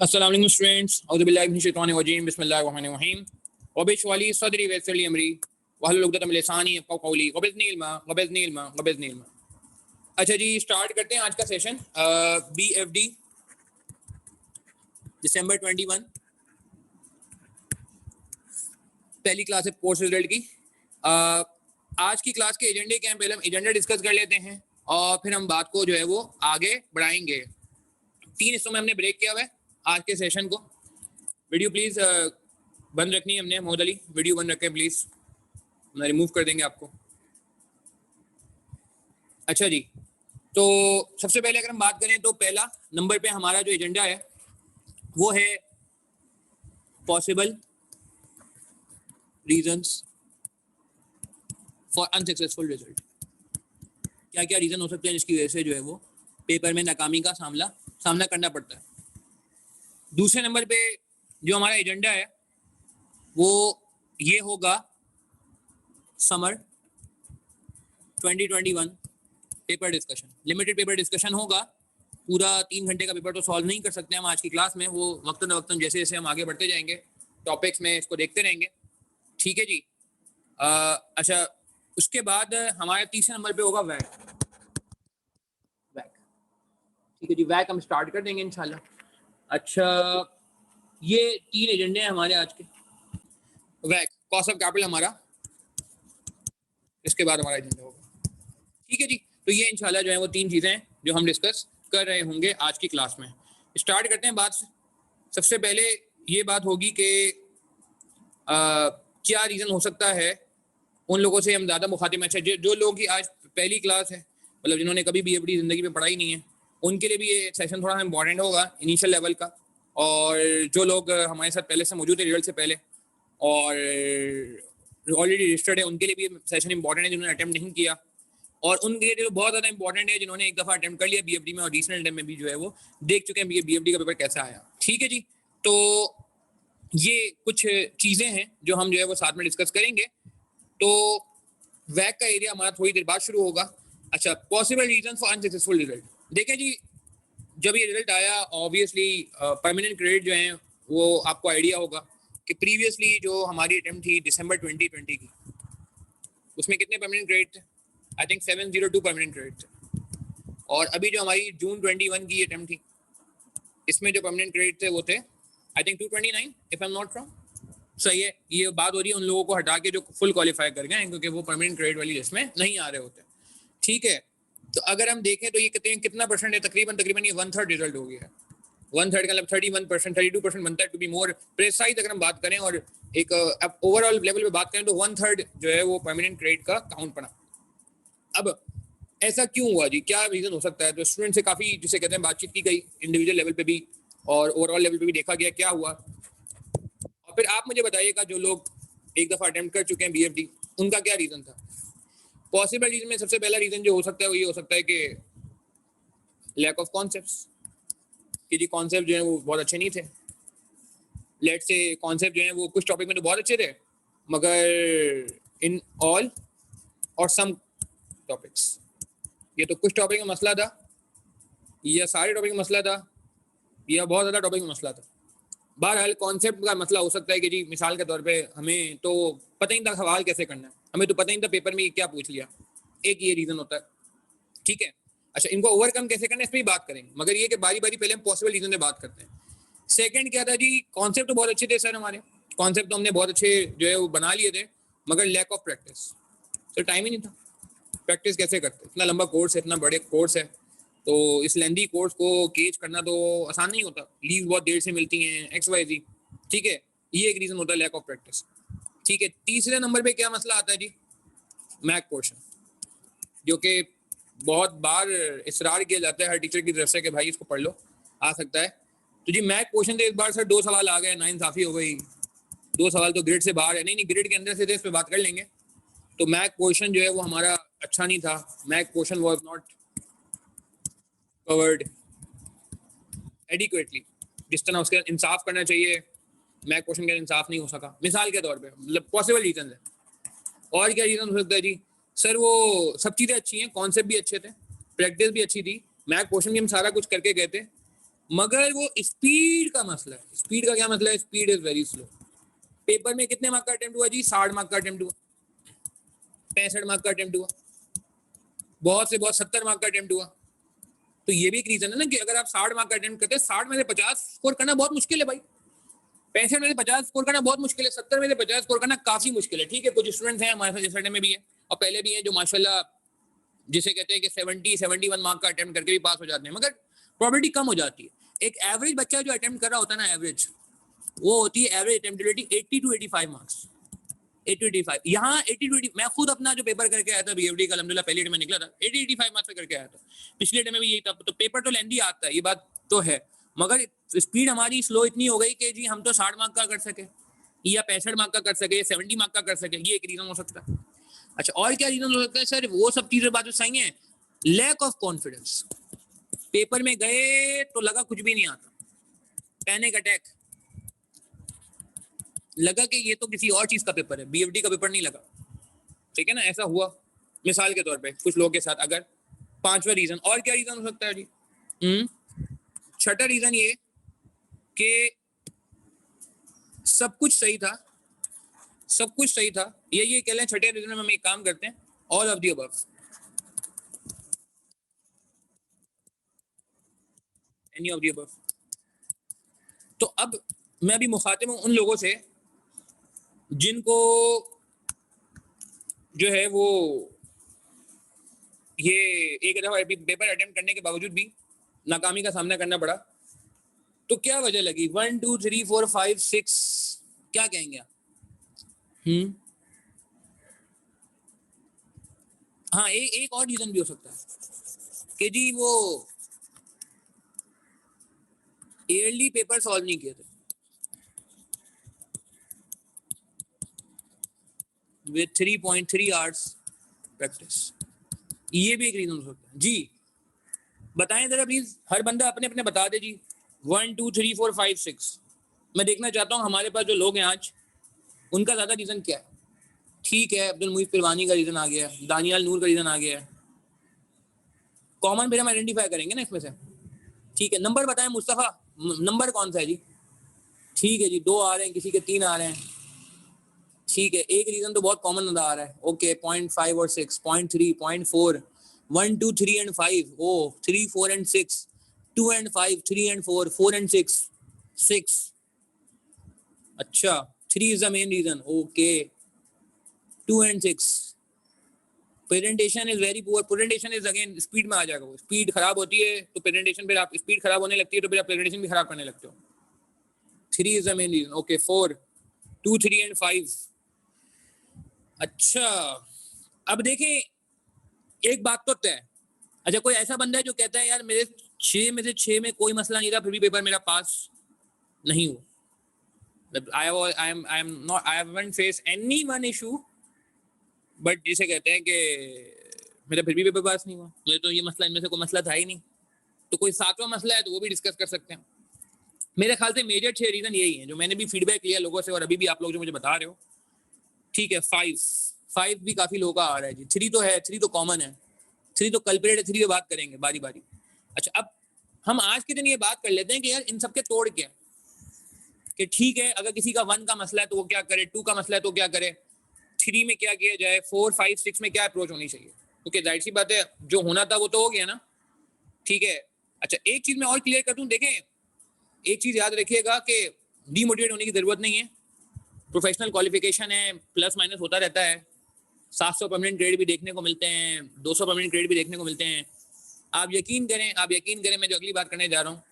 अस्सलाम वालेकुम स्टूडेंट्स, औज़ु बिल्लाहि मिनश शैतानिर रजीम, बिस्मिल्लाहिर रहमानिर रहीम। वबिश वाली सदरी वयस्सिरली अमरी वहलुल उक़दतम मिन लिसानी यफ़क़हू क़ौली वबिज़्नी इल्मा। अच्छा जी, स्टार्ट करते हैं आज का सेशन। BFD दिसंबर 21 पहली क्लास है कोर्स रिजल्ट की। आज की क्लास के एजेंडे क्या हैं, पहले हम एजेंडा डिस्कस कर लेते हैं और फिर हम बात को जो है वो आगे बढ़ाएंगे। 3 हिस्सों में हमने ब्रेक किया हुआ है आज के सेशन को। वीडियो प्लीज़ बंद रखनी है हमने, मोहम्मद अली वीडियो बंद रखें प्लीज़, हम रिमूव कर देंगे आपको। अच्छा जी, तो सबसे पहले अगर हम बात करें तो पहला नंबर पे हमारा जो एजेंडा है वो है possible reasons for unsuccessful result. क्या क्या रीज़न हो सकते हैं जिसकी वजह से जो है वो पेपर में नाकामी का सामना करना पड़ता है। दूसरे नंबर पे जो हमारा एजेंडा है वो ये होगा summer 2021 paper discussion, limited paper discussion होगा। पूरा 3 घंटे का पेपर तो सॉल्व नहीं कर सकते हम आज की क्लास में, वो वक्तन वक्तन जैसे जैसे हम आगे बढ़ते जाएंगे टॉपिक्स में इसको देखते रहेंगे। ठीक है जी। अच्छा, उसके बाद हमारे तीसरे नंबर पे होगा वैक। ठीक है जी, वैक हम स्टार्ट कर देंगे इंशाल्लाह। अच्छा, ये 3 एजेंडे हैं हमारे आज के। वैक कॉस्ट ऑफ कैपिटल हमारा इसके बाद हमारा एजेंडा होगा। ठीक है जी, तो ये इंशाल्लाह जो है वो 3 चीज़ें हैं जो हम डिस्कस कर रहे होंगे आज की क्लास में। स्टार्ट करते हैं बात से। सबसे पहले ये बात होगी कि क्या रीज़न हो सकता है उन लोगों से हम ज़्यादा मुखातिब। अच्छा, जो लोग की आज पहली क्लास है, मतलब जिन्होंने कभी BFD ज़िंदगी में पढ़ाई नहीं है, उनके लिए भी ये सेशन थोड़ा इंपॉर्टेंट होगा इनिशियल लेवल का। और जो लोग हमारे साथ पहले से मौजूद है रिजल्ट से पहले और ऑलरेडी रजिस्टर्ड है, उनके लिए भी सेशन इंपॉर्टेंट है जिन्होंने अटेम्प्ट नहीं किया। और उनके लिए बहुत ज़्यादा इंपॉर्टेंट है जिन्होंने एक दफ़ा अटेम्प्ट कर लिया BFD में और रीसेंट टाइम में भी जो है वो देख चुके हैं BFD का पेपर कैसा आया। ठीक है जी, तो ये कुछ चीज़ें हैं जो हम जो है वो साथ में डिस्कस करेंगे। तो वैक का एरिया हमारा थोड़ी देर बाद शुरू होगा। अच्छा, possible reason for unsuccessful result. देखें जी, जब ये रिजल्ट आया ऑब्वियसली परमानेंट क्रेडिट जो है वो आपको आइडिया होगा कि प्रीवियसली जो हमारी अटेम्प्ट थी दिसंबर 2020 की, उसमें कितने परमानेंट क्रेडिट थे? आई थिंक 702 परमानेंट क्रेडिट थे। और अभी जो हमारी जून 21 की अटेम्प्ट थी, इसमें जो परमानेंट क्रेडिट थे वो थे I think 229 if I am not wrong. सही है, ये बात हो रही है उन लोगों को हटा के जो फुल क्वालिफाई कर गए हैं, क्योंकि वो परमानेंट क्रेडिट वाली लिस्ट में नहीं आ रहे होते। ठीक है, तो अगर हम देखें तो ये कितना परसेंट है, तकरीबन ये 1/3 रिजल्ट हो गया है। 1/3 का मतलब 31%, 32% बनता है टू बी मोर प्रेसाइज अगर हम बात करें। और एक ओवरऑल लेवल पे बात करें तो 1/3 जो है वो परमानेंट क्रेडिट का काउंट पड़ा। अब ऐसा क्यों हुआ जी, क्या रीज़न हो सकता है? तो स्टूडेंट से काफ़ी जिसे कहते हैं बातचीत की गई, इंडिविजुअल लेवल पे भी और ओवरऑल लेवल पे भी देखा गया क्या हुआ। और फिर आप मुझे बताइएगा जो लोग एक दफ़ा अटेम्प्ट कर चुके हैं BFD, उनका क्या रीज़न था। पॉसिबल रीज़न में सबसे पहला रीज़न जो हो सकता है वो ये हो सकता है कि लैक ऑफ कॉन्सेप्ट्स, कि जी कॉन्सेप्ट जो है वो बहुत अच्छे नहीं थे। लेट्स से कॉन्सेप्ट जो है वो कुछ टॉपिक में तो बहुत अच्छे थे, मगर इन ऑल और सम टॉपिक्स, ये तो कुछ टॉपिक में मसला था या सारे टॉपिक में मसला था या बहुत ज़्यादा टॉपिक में मसला था। बहरहाल कॉन्सेप्ट का मसला हो सकता है कि जी मिसाल के तौर पे हमें तो पता ही नहीं था सवाल कैसे करना है, हमें तो पता ही नहीं था पेपर में क्या पूछ लिया। एक ये रीज़न होता है। ठीक है, अच्छा, इनको ओवरकम कैसे करना है इस पर भी बात करेंगे, मगर ये कि बारी बारी पहले हम पॉसिबल रीज़न पे बात करते हैं। सेकंड क्या था जी, कॉन्सेप्ट तो बहुत अच्छे थे सर, हमारे कॉन्सेप्ट तो हमने बहुत अच्छे जो है वो बना लिए थे, मगर लैक ऑफ प्रैक्टिस। तो टाइम ही नहीं था, प्रैक्टिस कैसे करते, इतना लंबा कोर्स है, इतना बड़े कोर्स है, तो इस लेंदी कोर्स को केज करना तो आसान नहीं होता, लीव बहुत देर से मिलती हैं XYZ। ठीक है, ये एक रीज़न होता है लैक ऑफ प्रैक्टिस। ठीक है, तीसरे नंबर पे क्या मसला आता है जी, मैथ पोर्शन, जो कि बहुत बार इसरार किया जाता है हर टीचर की तरफ से कि भाई इसको पढ़ लो, आ सकता है। तो जी मैथ पोर्शन तो एक बार सर 2 सवाल आ गए, नाइंसाफ़ी हो गई। 2 सवाल तो ग्रिड से बाहर है, नहीं ग्रिड के अंदर से थे, इस पर बात कर लेंगे। तो मैथ पोर्शन जो है वो हमारा अच्छा नहीं था, math portion was not covered adequately, जिस तरह उसके इंसाफ करना चाहिए मैथ क्वेश्चन का इंसाफ नहीं हो सका, मिसाल के तौर पे, मतलब पॉसिबल रीज़न है। और क्या रीज़न हो सकता है जी, सर वो सब चीज़ें अच्छी हैं, कॉन्सेप्ट भी अच्छे थे, प्रैक्टिस भी अच्छी थी, मैथ क्वेश्चन भी हम सारा कुछ करके गए थे, मगर वो स्पीड का मसला है। स्पीड का क्या मसला है? Speed is very slow. Paper में कितने मार्क का अटेम्प्ट हुआ जी? 60 मार्क का अटेम्प्ट हुआ, 65 मार्क का अटेम्प्ट हुआ, बहुत से बहुत 70 मार्क का अटेम्प्ट हुआ। तो ये भी एक रीजन है ना कि अगर आप 60 मार्क का अटेम्प्ट करते हैं, 60 में से 50 स्कोर करना बहुत मुश्किल है भाई। 65 में से 50 स्कोर करना बहुत मुश्किल है, 70 में से 50 स्कोर करना काफी मुश्किल है। ठीक है, कुछ स्टूडेंट्स हैं हमारे साथ इस में भी है और पहले भी है जो माशाल्लाह जिसे कहते हैं कि 70-71 मार्क का अटेम्प्ट करके भी पास हो जाते हैं, मगर प्रोबेबिलिटी कम हो जाती है। एक एवरेज बच्चा जो अटेम्प्ट कर रहा होता है ना, एवरेज वो होती है एवरेज अटेम्प्टेबिलिटी 80 to 85 मार्क्स। 80 to 85, यहाँ 80 to 80, मैं खुद अपना जो पेपर करके आया था बीएफडी का, अल्हम्दुलिल्लाह पहली में निकला था 80-85 मार्क्स पे करके आया था। पिछले डे में भी यही था। तो पेपर तो लेंदी आता है, ये बात तो है, मगर स्पीड हमारी स्लो इतनी हो गई कि जी हम तो 60 मार्क का कर सके या 65 मार्क का कर सके या 70 मार्क का कर सके, ये एक रीजन हो सकता है। अच्छा, और क्या रीजन हो सकता है सर? वो सब चीजें बात सही है। Lack of confidence. पेपर में गए तो लगा कुछ भी नहीं आता, पैनिक अटैक, लगा कि ये तो किसी और चीज का पेपर है, बीएफडी का पेपर नहीं लगा। ठीक है ना, ऐसा हुआ मिसाल के तौर पे कुछ लोगों के साथ। अगर पांचवा रीजन, और क्या रीजन हो सकता है जी? छठा रीजन ये कि सब कुछ सही था, सब कुछ सही था, ये कह लें छठे रीजन में हम एक काम करते हैं, all of the above. Any of the above. तो अब मैं अभी मुखातिब हूं उन लोगों से जिनको जो है वो ये एक दफा पेपर अटेम्प्ट करने के बावजूद भी नाकामी का सामना करना पड़ा। तो क्या वजह लगी? 1 2 3 4 5 6, क्या कहेंगे आप? हाँ, एक और रीजन भी हो सकता है कि जी वो ईयरली पेपर सॉल्व नहीं किए थे विद 3.3 आवर्स प्रैक्टिस। ये भी एक रीजन हो सकता है जी। बताएं जरा प्लीज, हर बंदा अपने अपने बता दे जी। 1 2 3 4 5 6, मैं देखना चाहता हूँ हमारे पास जो लोग हैं आज, उनका ज्यादा रीजन क्या है। ठीक है, अब्दुल मुईज पिरवानी का रीजन आ गया, दानियाल नूर का रीजन आ गया। कॉमन फिर हम आइडेंटिफाई करेंगे ना इसमें से। ठीक है, नंबर बताएं मुस्तफा, नंबर कौन सा है जी? ठीक है जी, 2 आ रहे हैं, किसी के 3 आ रहे हैं। ठीक है, एक रीजन तो बहुत कॉमन नजर आ रहा है। ओके, 0.5 और 6, 0.3, 0.4, 1 2 3 and 5, oh 3 4 and 6, 2 and 5, 3 and 4, 4 and 6, 6। अच्छा, 3 is the main reason. Okay, 2 and 6। Presentation is very poor. Presentation is again speed में आ जाएगा, वो स्पीड खराब होती है तो प्रेजेंटेशन, फिर आप स्पीड खराब होने लगती है तो फिर आप प्रेजेंटेशन भी खराब करने लगते हो। 3 is the main reason. Okay, 4, 2 3 and 5। अच्छा, अब देखें एक बात तो तय। अच्छा, कोई ऐसा बंदा है जो कहता है यार मेरे 6 में से 6 में कोई मसला नहीं था, फिर भी पेपर मेरा पास नहीं हुआ। I haven't faced any one issue, but जिसे कहते हैं कि मेरा फिर भी पेपर पास नहीं हुआ, मुझे तो ये मसला, इनमें से कोई मसला था ही नहीं। तो कोई सातवां मसला है तो वो भी डिस्कस कर सकते हैं। मेरे ख्याल से मेजर 6 रीजन यही है जो मैंने भी फीडबैक लिया लोगों से और अभी भी आप लोग जो मुझे बता रहे हो। ठीक है, 5 भी काफी लोगों का आ रहा है जी। 3 तो है, 3 तो कॉमन है, 3 तो कल्परेट है, 3 पे बात करेंगे बारी बारी। अच्छा, अब हम आज के दिन ये बात कर लेते हैं कि यार इन सबके तोड़ क्या, कि ठीक है अगर किसी का 1 का मसला है तो वो क्या करे, 2 का मसला है तो क्या करे, 3 में क्या किया जाए, 4 5 6 में क्या अप्रोच होनी चाहिए। क्योंकि जाहिर सी बात है जो होना था वो तो हो गया ना। ठीक है। अच्छा, एक चीज मैं और क्लियर कर दूं, देखें एक चीज याद रखिएगा कि डीमोटिवेट होने की जरूरत नहीं है। प्रोफेशनल क्वालिफिकेशन है, प्लस माइनस होता रहता है। 700 परमानेंट ग्रेड भी देखने को मिलते हैं, 200 परमानेंट ग्रेड भी देखने को मिलते हैं। आप यकीन करें, मैं जो अगली बात करने जा रहा हूँ,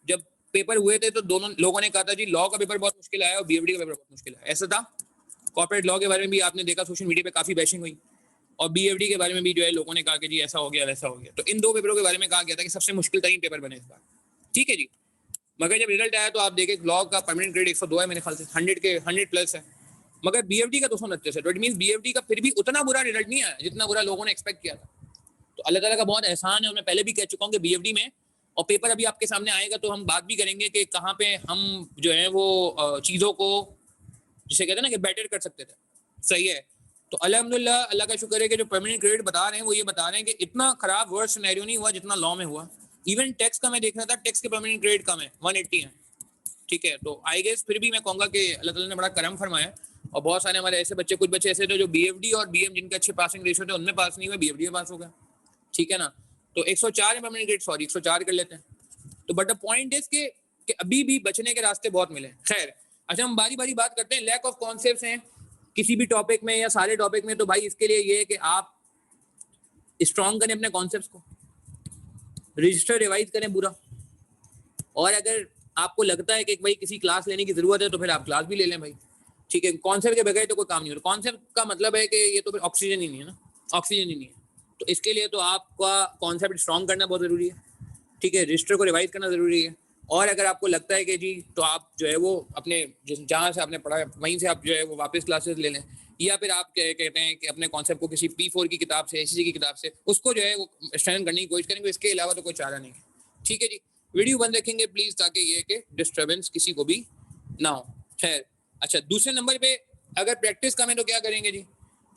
जब पेपर हुए थे तो दोनों लोगों ने कहा था जी लॉ का पेपर बहुत मुश्किल आया और बीएफडी का पेपर बहुत मुश्किल है। ऐसा था। कॉर्पोरेट लॉ के बारे में भी आपने देखा सोशल मीडिया पे काफी बैशिंग हुई, और बीएफडी के बारे में भी जो है लोगों ने कहा कि जी ऐसा हो गया वैसा हो गया। तो इन 2 पेपरों के बारे में कहा गया था कि सबसे मुश्किल तरीन पेपर बने इस बार। ठीक है जी, मगर जब रिजल्ट आया तो आप देखें लॉ का परमानेंट ग्रेड 102 है मेरे ख्याल से, 100 प्लस है, मगर बीएफडी का 229 है। तो इट मींस बीएफडी का फिर भी उतना बुरा रिजल्ट नहीं आया जितना बुरा लोगों ने एक्सपेक्ट किया था। तो अल्लाह ताला का बहुत एहसान है, और मैं पहले भी कह चुका हूँ कि बीएफडी में, और पेपर अभी आपके सामने आएगा तो हम बात भी करेंगे कि कहाँ पे हम जो है वो चीज़ों को जिसे कहते हैं ना कि बेटर कर सकते थे। सही है। तो अल्हम्दुलिल्लाह, अल्लाह का शुक्र है कि जो परमानेंट ग्रेड बता रहे हैं वो ये बता रहे हैं कि इतना खराब वर्स्ट सिनेरियो नहीं हुआ जितना लॉ में हुआ। इवन टैक्स का मैं देख रहा था, टैक्स के परमानेंट क्रेडिट कम है, 180 है, ठीक है। तो आई गेस फिर भी मैं कहूँगा कि अल्लाह ताला ने बड़ा करम फरमाया, और बहुत सारे हमारे ऐसे बच्चे, कुछ बच्चे ऐसे थे जो BFD और BM जिनके अच्छे पासिंग रेशियो थे उनमें पास नहीं हुए, BFD में पास हो गया, ठीक है ना। तो 104 है परमानेंट क्रेडिट, सॉरी 104 कर लेते हैं। तो बट द पॉइंट इज कि अभी भी बचने के रास्ते बहुत मिले। खैर, अच्छा हम बारी बारी बात करते हैं। लैक ऑफ कॉन्सेप्ट्स हैं किसी भी टॉपिक में या सारे टॉपिक में, तो भाई इसके लिए ये है कि आप स्ट्रॉन्ग करें अपने कॉन्सेप्ट्स को, रजिस्टर रिवाइज करें पूरा, और अगर आपको लगता है कि भाई किसी क्लास लेने की जरूरत है तो फिर आप क्लास भी ले लें भाई, ठीक है। कॉन्सेप्ट के बगैर तो कोई काम नहीं होता। कॉन्सेप्ट का मतलब है कि ये तो फिर ऑक्सीजन ही नहीं है ना, ऑक्सीजन ही नहीं है। तो इसके लिए तो आपका कॉन्सेप्ट स्ट्रॉन्ग करना बहुत जरूरी है, ठीक है। रजिस्टर को रिवाइज करना जरूरी है, और अगर आपको लगता है कि जी तो आप जो है वो अपने जहाँ से आपने पढ़ा है वहीं से आप जो है वो वापस क्लासेस ले लें, या फिर आप कहते हैं कि अपने कॉन्सेप्ट को किसी P4 की किताब से, ACC की किताब से उसको जो है वो स्ट्रेंथन करने की कोशिश करेंगे। इसके अलावा तो कोई चारा नहीं है, ठीक है जी। वीडियो बंद रखेंगे प्लीज, ताकि ये कि डिस्टर्बेंस किसी को भी ना हो। खैर, अच्छा दूसरे नंबर पे अगर प्रैक्टिस कम है तो क्या करेंगे जी।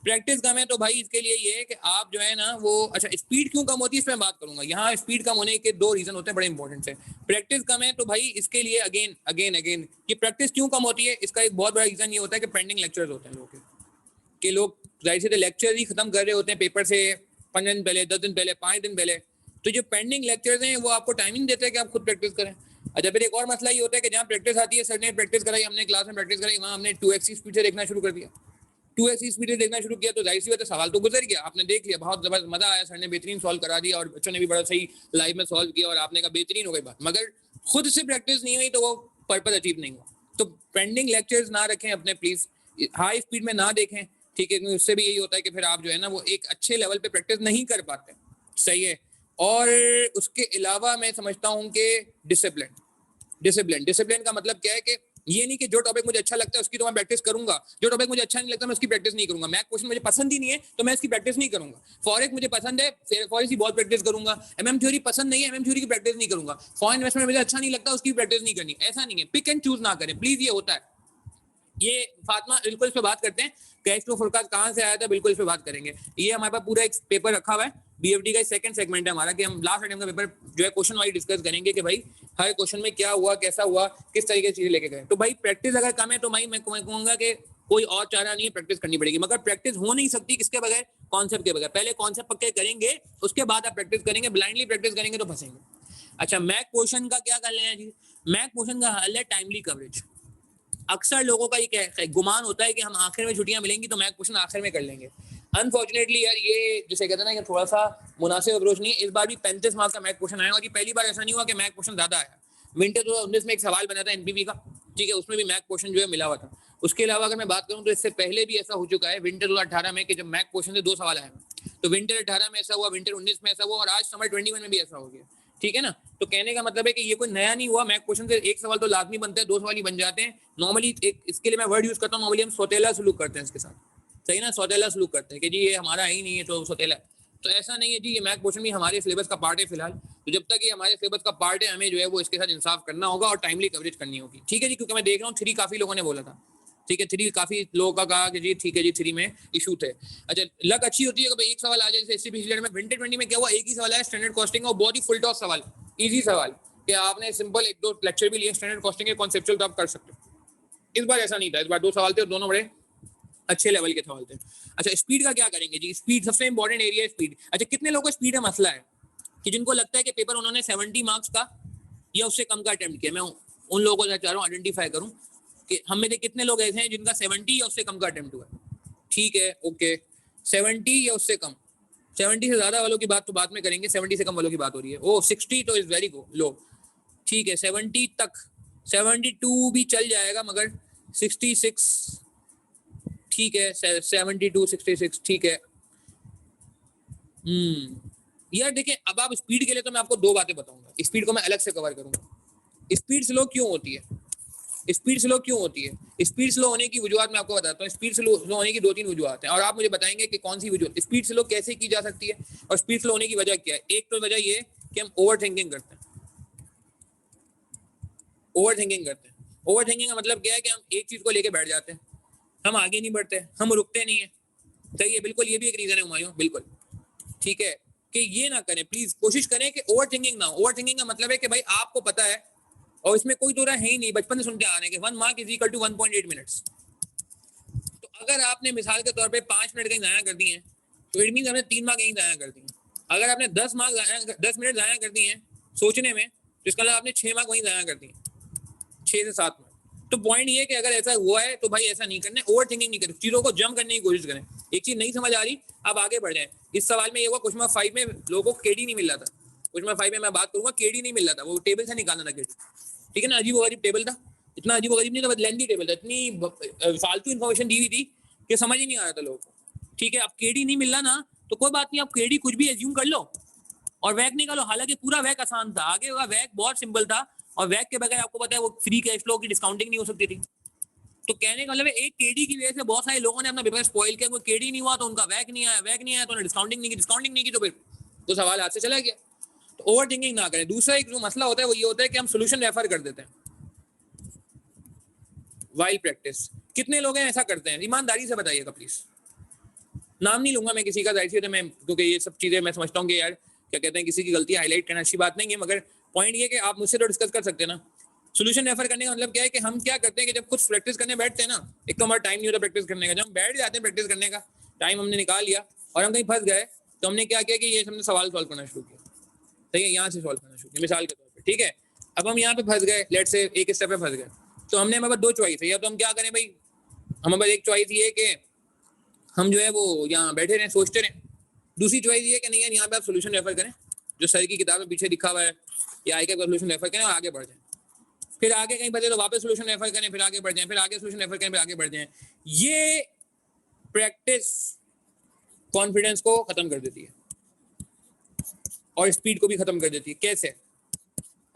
प्रैक्टिस कम है तो भाई इसके लिए ये है कि आप जो है ना वो, अच्छा स्पीड क्यों कम होती है इस पर बात करूंगा। यहाँ स्पीड कम होने के 2 रीजन होते हैं बड़े इंपॉर्टेंट है। प्रैक्टिस कम है तो भाई इसके लिए अगेन अगेन अगेन कि प्रैक्टिस क्यों कम होती है, इसका एक बहुत बड़ा रीजन ये होता है कि पेंडिंग लेक्चर्स होते हैं लोगों के लोग जाहिर से लेक्चर ही खत्म कर रहे होते हैं पेपर से 5 दिन पहले, 10 दिन पहले, 5 दिन पहले। तो जो पेंडिंग लेक्चर्स हैं वो आपको टाइमिंग देते हैं कि आप खुद प्रैक्टिस करें। अच्छा फिर एक और मसला ये होता है कि जहाँ प्रैक्टिस आती है, सर ने प्रैक्टिस कराई, हमने क्लास में प्रैक्टिस कराई, वहाँ हमने 2x की स्पीड से देखना शुरू कर दिया, 2x की स्पीड से देखना शुरू किया, तो जाहिर सी बात है सवाल तो गुजर गया, आपने देख लिया, बहुत जबरदस्त मजा आया, सर ने बेहतरीन सॉल्व करा दिया और बच्चों ने भी बड़ा सही लाइव में सॉल्व किया और आपने कहा बेहतरीन हो गई बात। मगर खुद से प्रैक्टिस नहीं हुई तो वो पर्पज अचीव नहीं हुआ। तो पेंडिंग लेक्चर्स ना रखें अपने प्लीज, हाई स्पीड में ना देखें, ठीक है, क्योंकि उससे भी यही होता है कि फिर आप जो है ना वो एक अच्छे लेवल पे प्रैक्टिस नहीं कर पाते, सही है। और उसके अलावा मैं समझता हूँ कि डिसिप्लिन, डिसिप्लिन का मतलब क्या है कि ये नहीं कि जो टॉपिक मुझे अच्छा लगता है उसकी तो मैं प्रैक्टिस करूंगा, जो टॉपिक मुझे अच्छा नहीं लगता मैं उसकी प्रैक्टिस नहीं करूंगा। मैथ क्वेश्चन मुझे पसंद ही नहीं है तो मैं इसकी प्रैक्टिस नहीं करूंगा। फॉरेक्स मुझे पसंद है, फॉरेक्स की बहुत प्रैक्टिस करूंगा। MM थ्योरी पसंद नहीं है, MM थ्योरी की प्रैक्टिस नहीं करूंगा। फॉरेन इन्वेस्टमेंट मुझे अच्छा नहीं लगता उसकी प्रैक्टिस नहीं करनी, ऐसा नहीं है। पिक एंड चूज ना करें प्लीज, ये होता है। ये फातिमा बिल्कुल इस पे बात करते हैं, कैश फ्लो फोरकास्ट कहाँ से आया था, बिल्कुल इस पे बात करेंगे। ये हमारे पास पूरा एक पेपर रखा हुआ है, BFD का सेकंड सेगमेंट है हमारा, कि हम लास्ट टाइम का पेपर जो है क्वेश्चन वाइज डिस्कस करेंगे कि भाई हर क्वेश्चन में क्या हुआ, कैसा हुआ, किस तरीके से चीजें लेके गए। तो भाई प्रैक्टिस अगर कम है तो भाई मैं कहूंगा कि कोई और चारा नहीं है, प्रैक्टिस करनी पड़ेगी। मगर प्रैक्टिस हो नहीं सकती किसके बगैर, कॉन्सेप्ट के बगैर। पहले कॉन्सेप्ट पक्के करेंगे उसके बाद आप प्रैक्टिस करेंगे, ब्लाइंडली प्रैक्टिस करेंगे तो फंसेंगे। अच्छा मैथ क्वेश्चन का क्या कर लें जी, मैथ क्वेश्चन का हल है टाइमली कवरेज। अक्सर लोगों का ये गुमान होता है कि हम आखिर में छुट्टियां मिलेंगी तो मैथ क्वेश्चन आखिर में कर लेंगे। अनफॉर्चुनेटली यार ये जिसे कहते हैं ना ये थोड़ा सा मुनासिब अप्रोच नहीं है। इस बार भी 35 मार्क्स का मैथ क्वेश्चन आया, और ये पहली बार ऐसा नहीं हुआ कि मैथ क्वेश्चन ज्यादा आया। विंटर 2019 में एक सवाल बना था NPV का, ठीक है, उसमें भी मैथ क्वेश्चन जो है मिला हुआ था। उसके अलावा अगर मैं बात करूं तो इससे पहले भी ऐसा हो चुका है विंटर 2018 में कि जब मैथ क्वेश्चन से 2 सवाल आए। तो विंटर 18 में ऐसा हुआ, विंटर 19 में ऐसा हुआ, और आज समर 21 में भी ऐसा हो गया, ठीक है ना। तो कहने का मतलब है कि ये कोई नया नहीं हुआ। मैथ क्वेश्चन से एक सवाल तो लाजमी बनता है, 2 सवाल ही बन जाते हैं नॉर्मली। एक इसके लिए मैं वर्ड यूज करता हूँ, नॉर्मली हम सौतेला सलूक करते हैं इसके साथ, सही ना, सौतेला सलूक करते हैं कि जी ये हमारा ही नहीं है तो सौतेला। तो ऐसा नहीं है जी, ये मैथ क्वेश्चन भी हमारे सिलेबस का पार्ट है फिलहाल। तो जब तक ये हमारे सिलेबस का पार्ट है हमें जो है वो इसके साथ इंसाफ करना होगा और टाइमली कवरेज करनी होगी, ठीक है जी। क्योंकि मैं देख रहा हूँ 3 काफी लोगों ने बोला था, ठीक है, 3 काफी लोगों का कहा कि जी ठीक है जी 3 में इशू थे। अच्छा लक अच्छी होती है कि भाई एक सवाल आ जाए, जैसे SCPCL में विंटर 20 में क्या हुआ, एक ही सवाल है स्टैंडर्ड कॉस्टिंग, और बहुत ही फुल टॉस सवाल, इजी सवाल, कि आपने सिंपल 1-2 लेक्चर भी लिए स्टैंडर्ड कॉस्टिंग के, कॉन्सेप्चुअल तो आप कर सकते हो। इस बार ऐसा नहीं था, इस बार 2 सवाल थे और दोनों बड़े अच्छे लेवल के सवाल थे। अच्छा स्पीड का क्या करेंगे जी, स्पीड सबसे इंपॉर्टेंट एरिया है स्पीड। अच्छा कितने लोगों को स्पीड का मसला है कि जिनको लगता है कि पेपर उन्होंने 70 मार्क्स का या उससे कम का अटेम्प्ट किया। मैं उन लोगों को चाह रहा हूँ आइडेंटिफाई करूँ कि हम में से कितने लोग ऐसे हैं जिनका 70 या उससे कम का अटेम्प्ट हुआ, ठीक है, ओके 70 या उससे कम। 70 से ज्यादा वालों की बात तो बाद में करेंगे, 70 से कम वालों की बात हो रही है। ओ 60 तो इज वेरी लो, ठीक है, 70 तक, 72 भी चल जाएगा, मगर 66 ठीक है, 72 66 ठीक है। यार देखिए अब आप स्पीड के लिए तो मैं आपको 2 बातें बताऊंगा, स्पीड को मैं अलग से कवर करूंगा। स्पीड स्लो क्यों होती है, स्पीड स्लो क्यों होती है, स्पीड स्लो होने की वजूहत मैं आपको बताता हूँ। स्पीड स्लो होने की 2-3 वजूहत हैं और आप मुझे बताएंगे कि कौन सी वजूहत, स्पीड स्लो कैसे की जा सकती है और स्पीड स्लो होने की वजह क्या है। एक तो वजह ये कि हम ओवर थिंकिंग करते हैं, ओवर थिंकिंग करते हैं। ओवर थिंकिंग का मतलब क्या है कि हम एक चीज को लेके बैठ जाते हैं, हम आगे नहीं बढ़ते, हम रुकते नहीं है, सही है, बिल्कुल ये भी एक रीजन है हुमायूं, बिल्कुल ठीक है, कि ये ना करें, प्लीज कोशिश करें कि ओवर थिंकिंग ना हो। ओवर थिंकिंग का मतलब है कि भाई आपको पता है और इसमें कोई तो है ही नहीं, बचपन से सुनते आ रहे हैं कि 1 mark is equal to 1.8 minutes. तो अगर आपने मिसाल के तौर पे 5 मिनट कहीं ज़ाया कर दिए हैं तो इट मीन आपने 3 मार्क कहीं ज़ाया कर दिए। अगर आपने 10 मिनट ज़ाया कर दिए हैं सोचने में तो इसका मतलब आपने 6 मार्क वहीं ज़ाया कर दिए, 6 से 7 मार्क। तो पॉइंट ये है कि अगर ऐसा हुआ है तो भाई ऐसा नहीं करना है, ओवर थिंकिंग नहीं करें, चीज़ों को जम करने की कोशिश करें। एक चीज़ नहीं समझ आ रही, आप आगे बढ़ जाए। इस सवाल में ये हुआ क्वेश्चन 5 में लोगों को केडी नहीं मिल रहा था। क्वेश्चन 5 में मैं बात करूंगा, केडी नहीं मिल रहा था, वो टेबल से निकालना था केडी, ठीक है ना। अजीब गरीब टेबल था, इतना अजीब गरीब नहीं था, लेंथी टेबल था, इतनी फालतू इन्फॉर्मेशन दी हुई थी कि समझ ही नहीं आ रहा था लोगों को, ठीक है। अब केडी नहीं मिल रहा ना तो कोई बात नहीं, आप केडी कुछ भी एज्यूम कर लो और वैक निकालो। हालांकि पूरा वैक आसान था, आगे का वैक बहुत सिंपल था और वैक के बगैर आपको पता है वो फ्री कैश फ्लो की डिस्काउंटिंग नहीं हो सकती थी। तो कहने का मतलब है एक केडी की वजह से बहुत सारे लोगों ने अपना पेपर स्पॉइल किया। कोई केडी नहीं हुआ तो उनका वैक नहीं आया, वैक नहीं आया तो उन्हें डिस्काउंटिंग नहीं की, डिस्काउंटिंग नहीं की तो फिर तो सवाल हाथ से चला गया। तो ओवर थिंकिंग ना करें। दूसरा एक जो मसला होता है वो ये होता है कि हम सोल्यूशन रेफर कर देते हैं वाइल प्रैक्टिस। कितने लोग हैं ऐसा करते हैं, ईमानदारी से बताइएगा प्लीज। नाम नहीं लूंगा मैं किसी का, जाहिर सी बात है, मैं क्योंकि ये सब चीजें मैं समझता हूँ कि यार क्या कहते हैं, किसी की गलती हाईलाइट करना अच्छी बात नहीं है, मगर पॉइंट ये कि आप मुझसे तो डिस्कस कर सकते हैं ना। सोल्यूशन रेफर करने का मतलब क्या है कि हम क्या करते हैं कि जब कुछ प्रैक्टिस करने बैठते हैं ना, एक तो हमारा टाइम नहीं होता प्रैक्टिस करने का, जब हम बैठ जाते हैं प्रैक्टिस करने का टाइम हमने निकाल लिया और हम कहीं फंस गए तो हमने क्या किया कि ये हमने सवाल सॉल्व करना शुरू किया, ठीक है, यहाँ से सॉल्व करना शुरू किया मिसाल के तौर पर, ठीक है। अब हम यहाँ पे फंस गए, लेट से एक स्टेप पे फंस गए, तो हमने हमारे पास दो चॉइस है, या तो हम क्या करें भाई, हमारे पास एक चॉइस ये कि हम जो है वो यहाँ बैठे रहें सोचते रहें। दूसरी चॉइस ये कि नहीं यार यहाँ पे आप सोल्यूशन रेफर करें, जो सर की किताब में पीछे लिखा हुआ है या आई के सोल्यूशन रेफर करें और आगे बढ़ जाएं। फिर आगे कहीं बचे तो वापस सोल्यूशन रेफर करें, फिर आगे बढ़ जाएं, फिर आगे सोल्यूशन रेफर करें, फिर आगे बढ़ जाएं। ये प्रैक्टिस कॉन्फिडेंस को खत्म कर देती है और स्पीड को भी खत्म कर देती है। कैसे?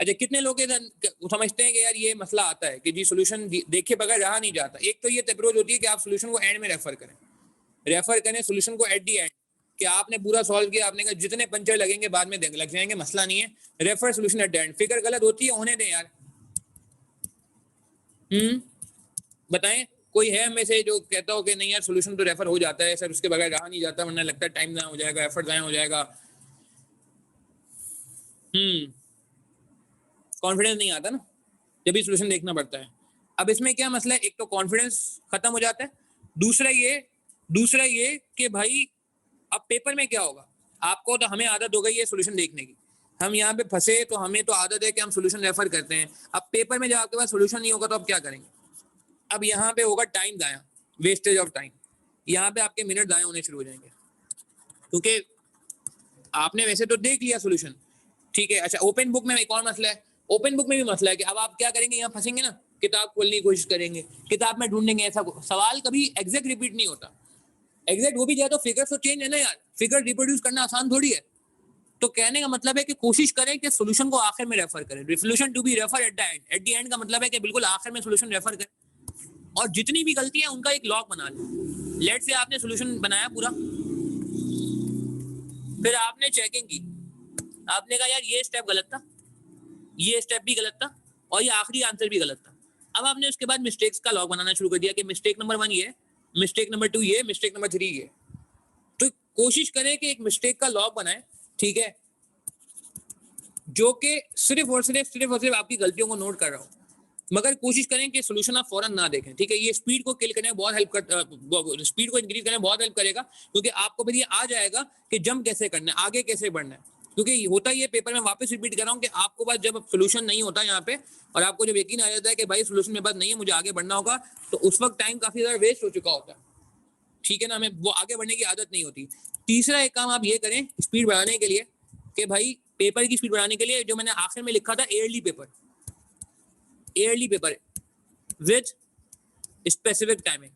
अच्छा, कितने लोग समझते हैं कि यार ये मसला आता है कि जी सोल्यूशन देखे बगैर रहा नहीं जाता। एक तो ये अप्रोच होती है कि आप सोल्यूशन को एंड में रेफर करें सोल्यूशन को एट दी एंड, कि आपने पूरा सॉल्व किया, आपने कहा जितने पंचर लगेंगे बाद में लग जाएंगे, मसला नहीं है, refer solution eight the and. Figure गलत होती है, होने दें यार। बताएं कोई है हमें से जो कहता हो कि नहीं यार सोल्यूशन तो रेफर हो जाता है सर, उसके बगैर रहा नहीं जाता, वरना लगता है टाइम ज़ाया हो जाएगा, एफर्ट ज़ाया हो जाएगा। कॉन्फिडेंस नहीं आता ना जब भी सोल्यूशन देखना पड़ता है। अब इसमें क्या मसला है, एक तो कॉन्फिडेंस खत्म हो जाता है, दूसरा ये कि भाई अब पेपर में क्या होगा, आपको तो हमें आदत हो गई है सोल्यूशन देखने की, हम यहाँ पे फंसे तो हमें तो आदत है कि हम सोल्यूशन रेफर करते हैं। अब पेपर में जब आपके पास सोल्यूशन नहीं होगा तो आप क्या करेंगे? अब यहाँ पे होगा टाइम ज़ाया, वेस्टेज ऑफ टाइम, यहाँ पे आपके मिनट ज़ाया होने शुरू हो जाएंगे, क्योंकि आपने वैसे तो देख लिया सोल्यूशन, ठीक है। अच्छा, ओपन बुक में एक और मसला है, ओपन बुक में भी मसला है कि अब आप क्या करेंगे, यहाँ फंसेंगे ना, किताब खोलने की कोशिश करेंगे, किताब में ढूंढेंगे, ऐसा सवाल कभी एग्जैक्ट रिपीट नहीं होता। एग्जैक्ट वो भी जाए तो फिगर तो चेंज है ना यार, फिगर रिप्रोड्यूस करना आसान थोड़ी है। तो कहने का मतलब है कि कोशिश करें कि सोल्यूशन को आखिर में रेफर करें, solution to be refer at the end. At the end का मतलब है कि बिल्कुल आखिर में सोल्यूशन रेफर करें और जितनी भी गलती है उनका एक लॉग बना लें। लेट से आपने सोल्यूशन बनाया पूरा, फिर आपने चेकिंग की, आपने कहा यार ये स्टेप गलत था, ये स्टेप भी गलत था और ये आखिरी आंसर भी गलत था। अब आपने उसके बाद मिस्टेक्स का लॉग बनाना शुरू कर दिया कि मिस्टेक नंबर 1 ये, मिस्टेक नंबर 2 ये, मिस्टेक नंबर 3 ये। तो कोशिश करें कि एक मिस्टेक का लॉग बनाएं, ठीक है, जो कि सिर्फ और सिर्फ आपकी गलतियों को नोट कर रहा हो, मगर कोशिश करें कि सोल्यूशन आप फौरन ना देखें, ठीक है। ये स्पीड को किल करने में बहुत हेल्प कर, स्पीड को इंक्रीज करने में बहुत हेल्प करेगा, क्योंकि आपको फिर ये आ जाएगा कि जंप कैसे करना है, आगे कैसे बढ़ना है। क्योंकि होता ही है पेपर में, वापस रिपीट कर रहा हूँ कि आपको पास जब सोल्यूशन नहीं होता यहाँ पे और आपको जब यकीन आ जाता है कि भाई सोल्यूशन मेरे पास नहीं है, मुझे आगे बढ़ना होगा, तो उस वक्त टाइम काफी ज्यादा वेस्ट हो चुका होता है, ठीक है ना, हमें वो आगे बढ़ने की आदत नहीं होती। तीसरा एक काम आप ये करें स्पीड बढ़ाने के लिए कि भाई पेपर की स्पीड बढ़ाने के लिए, जो मैंने आखिर में लिखा था early paper with specific timing.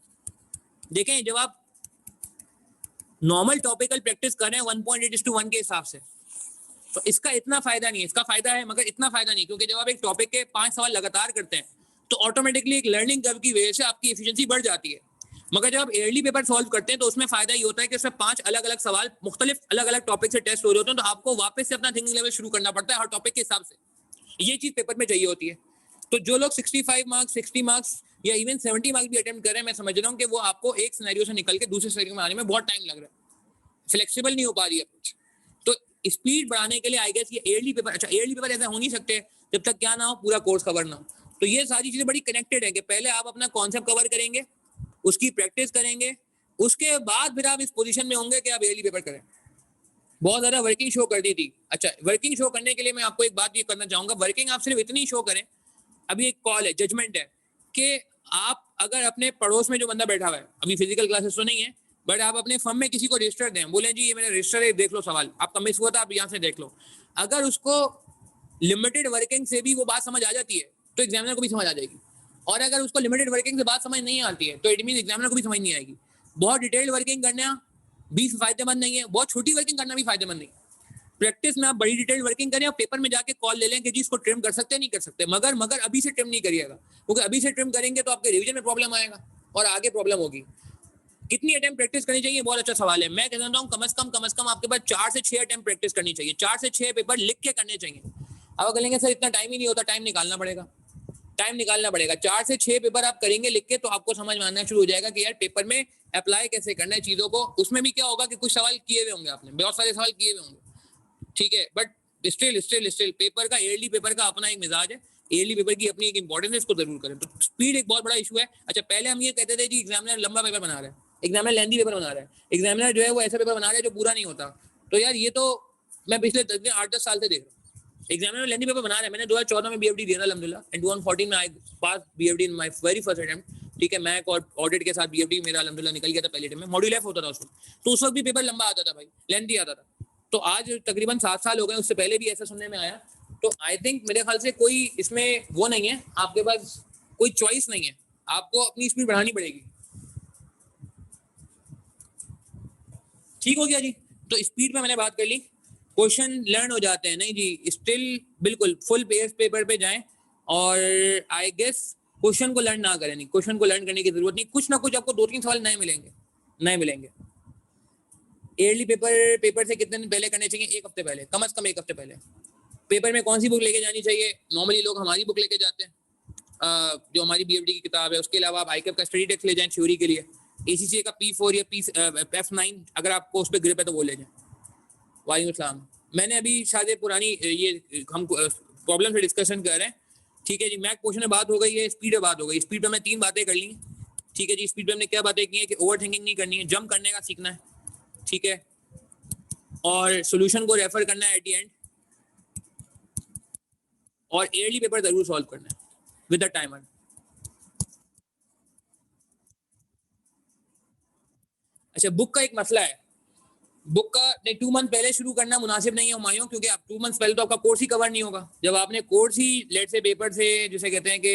देखें जब आप नॉर्मल टॉपिकल प्रैक्टिस कर रहे हैं 1.8:1 के हिसाब से, तो इसका इतना फायदा नहीं है, इसका फायदा है मगर इतना फायदा नहीं, क्योंकि जब आप एक टॉपिक के 5 सवाल लगातार करते हैं तो ऑटोमेटिकली एक लर्निंग कर्व की वजह से आपकी एफिशिएंसी बढ़ जाती है। मगर जब आप एयरली पेपर सॉल्व करते हैं तो उसमें फायदा ये होता है कि उसमें 5 अलग अलग सवाल मुख्तलिफ अलग अलग टॉपिक से टेस्ट हो रहे होते हैं, तो आपको वापस से अपना थिंकिंग लेवल शुरू करना पड़ता है हर टॉपिक के हिसाब से। ये चीज पेपर में चाहिए होती है। तो जो लोग 65 मार्क्स 60 मार्क्स या इवन 70 मार्क्स भी अटेम्प्ट कर रहे हैं, मैं समझ रहा हूँ कि वो आपको एक सिनेरियो से निकल के दूसरे सिनेरियो में आने में बहुत टाइम लग रहा है, फ्लेक्सिबल नहीं हो पा रही है अप्रोच। तो स्पीड बढ़ाने के लिए आई गेस ये ईयरली पेपर, अच्छा ईयरली पेपर ऐसे हो नहीं सकते जब तक क्या ना हो, पूरा कोर्स कवर ना हो। तो ये सारी चीजें बड़ी कनेक्टेड है कि पहले आप अपना कॉन्सेप्ट कवर करेंगे, उसकी प्रैक्टिस करेंगे, उसके बाद फिर आप इस पोजीशन में होंगे कि आप ईयरली पेपर करें। बहुत ज्यादा वर्किंग शो कर दी थी। अच्छा, वर्किंग शो करने के लिए मैं आपको एक बात ये करना चाहूंगा, वर्किंग आप सिर्फ इतनी शो करें, अभी एक कॉल है, जजमेंट है कि आप अगर अपने पड़ोस में जो बंदा बैठा हुआ है, अभी फिजिकल क्लासेस तो नहीं है, बट आप अपने फर्म में किसी को रजिस्टर दें, बोले जी ये मेरा रजिस्टर है, देख लो सवाल, आपका मिस हुआ था, आप यहाँ से देख लो। अगर उसको लिमिटेड वर्किंग से भी वो बात समझ आ जाती है तो एग्जामिनर को भी समझ आ जाएगी, और अगर उसको लिमिटेड वर्किंग से बात समझ नहीं आती है तो इट मीन एग्जामिनर को भी समझ नहीं आएगी। बहुत डिटेल्ड वर्किंग करना भी फायदेमंद नहीं है, बहुत छोटी वर्किंग करना भी फायदेमंद नहीं। प्रैक्टिस में आप बड़ी डिटेल वर्किंग करें और पेपर में जाके कॉल ले लें कि जी इसको ट्रिम कर सकते हैं, नहीं कर सकते, मगर अभी से ट्रिम नहीं करिएगा, क्योंकि अभी से ट्रिम करेंगे तो आपके रिवीजन में प्रॉब्लम आएगा और आगे प्रॉब्लम होगी। कितनी अटेम्प्ट प्रैक्टिस करनी चाहिए, बहुत अच्छा सवाल है। मैं कहता हूँ कम से कम आपके पास 4 से 6 अटेम्प्ट प्रैक्टिस करनी चाहिए, 4 से 6 पेपर लिख के करने चाहिए। अब अगर कहेंगे सर इतना टाइम ही नहीं होता, टाइम निकालना पड़ेगा, टाइम निकालना पड़ेगा। 4 से 6 पेपर आप करेंगे लिख के तो आपको समझ में आना शुरू हो जाएगा कि यार पेपर में अप्लाई कैसे करना है चीजों को। उसमें भी क्या होगा कि कुछ सवाल किए हुए होंगे आपने, बहुत सारे सवाल किए हुए होंगे, ठीक है, बट स्टिल पेपर का, ईयरली पेपर का अपना एक मिजाज है, ईयरली पेपर की अपनी एक इंपॉर्टेंस है, इसको जरूर करें। तो स्पीड एक बहुत बड़ा इशू है। अच्छा, पहले हम ये कहते थे जी एग्जामिनर लंबा पेपर बना रहा है, एग्जामिनर लेंथी पेपर बना रहा है, एग्जामिनर जो है वो ऐसा पेपर बना रहा है जो पूरा नहीं होता। तो यार ये तो मैं पिछले 8-10 साल से देख रहा हूँ, एग्जामिनर लेंथी पेपर बना रहा है। मैंने 2014 में बीएफडी दिया था अल्हम्दुलिल्लाह, एंड 2014 में I pass BFD in my very first attempt, ठीक है। मैं ऑडिट के साथ बीएफडी मेरा अल्हम्दुलिल्लाह निकल गया था पहले अटेम्प्ट में। मॉड्यूल एफ होता था उसमें, तो उस वक्त भी पेपर लंबा आता था भाई, लेंथी आता था। तो आज तकरीबन 7 साल हो गए, उससे पहले भी ऐसा सुनने में आया। तो आई थिंक मेरे ख्याल से कोई इसमें वो नहीं है, आपके पास कोई चॉइस नहीं है, आपको अपनी स्पीड बढ़ानी पड़ेगी। ठीक हो गया जी। तो स्पीड पे मैंने बात कर ली, क्वेश्चन लर्न हो जाते हैं नहीं जी, स्टिल बिल्कुल फुल पेज पेपर पे जाएं, और आई गेस क्वेश्चन को लर्न ना करें, नहीं क्वेश्चन को लर्न करने की जरूरत नहीं, कुछ ना कुछ आपको 2-3 सवाल नए मिलेंगे। ईयरली पेपर से कितने दिन पहले करने चाहिए, 1 हफ्ते पहले, कम से कम 1 हफ्ते पहले। पेपर में कौन सी बुक लेके जानी चाहिए, नॉर्मली लोग हमारी बुक लेके जाते हैं, जो हमारी बीएफडी की किताब है। उसके अलावा आप आईकेप का स्टडी टेक्स्ट ले जाएं थ्योरी के लिए, एसीसीए का P4 या F9 अगर आपको उस पर ग्रिप है तो वो ले जाएं। वालेकुम सलाम। मैंने अभी शायद पुरानी ये हम प्रॉब्लम से डिस्कशन कर रहे हैं, ठीक है जी। मैथ क्वेश्चन में बात हो गई है, स्पीड में बात हो गई। स्पीड पे मैं 3 बातें कर ली, ठीक है जी। स्पीड पे हमने क्या बातें की है कि ओवर थिंकिंग नहीं करनी है, जंप करने का सीखना है, ठीक है, और सॉल्यूशन को रेफर करना है एट द एंड, और ईयरली पेपर जरूर सॉल्व करना है विद द टाइमर। अच्छा, बुक का एक मसला है, बुक का 2 मंथ पहले शुरू करना मुनासिब नहीं है हुमायूं, क्योंकि आप 2 मंथ पहले तो आपका कोर्स ही कवर नहीं होगा। जब आपने कोर्स ही लेट से पेपर से, जिसे कहते हैं कि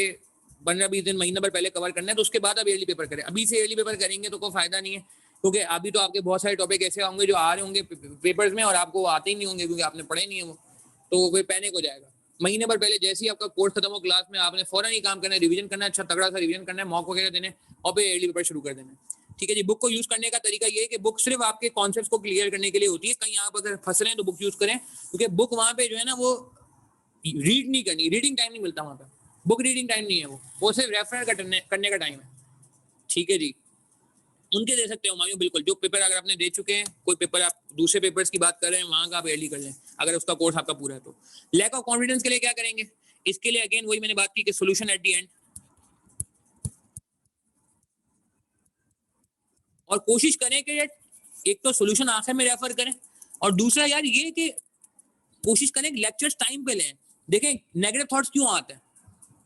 15-20 दिन, महीना भर पहले कवर करना है, तो उसके बाद आप ईयरली पेपर करें। अभी से ईयरली पेपर करेंगे तो कोई फायदा नहीं है, क्योंकि अभी तो आपके बहुत सारे टॉपिक ऐसे होंगे जो आ रहे होंगे पेपर्स में और आपको आते ही नहीं होंगे क्योंकि आपने पढ़े नहीं है वो, तो वो पैनिक हो जाएगा। महीने भर पहले जैसे ही आपका कोर्स खत्म हो क्लास में, आपने फौरन ही काम करना है, रिवीजन करना है, अच्छा तगड़ा सा रिवीजन करना है, मॉक वगैरह देने, और फिर ईयरली पेपर शुरू कर देना है, ठीक है जी। बुक को यूज करने का तरीका ये है कि बुक सिर्फ आपके कॉन्सेप्ट्स को क्लियर करने के लिए होती है। कहीं आप अगर फंस रहे हैं तो बुक यूज करें, क्योंकि बुक वहां पे जो है ना वो रीड नहीं करनी, रीडिंग टाइम नहीं मिलता वहां पे, बुक रीडिंग टाइम नहीं है, वो सिर्फ रेफर करने का टाइम है, ठीक है जी। उनके दे सकते हो हुमायूं, बिल्कुल। जो पेपर अगर आपने दे चुके हैं, कोई पेपर आप दूसरे पेपर्स की बात कर रहे हैं, वहां का आप ईयरली कर लें अगर उसका कोर्स आपका पूरा है तो। लैक ऑफ कॉन्फिडेंस के लिए क्या करेंगे, इसके लिए अगेन वही मैंने बात की कि सोल्यूशन एट द एंड, और कोशिश करें कि एक तो सोल्यूशन आखिर में रेफर करें, और दूसरा यार ये कि कोशिश करें लेक्चर्स टाइम पे लें। देखें नेगेटिव थॉट्स क्यों आते हैं,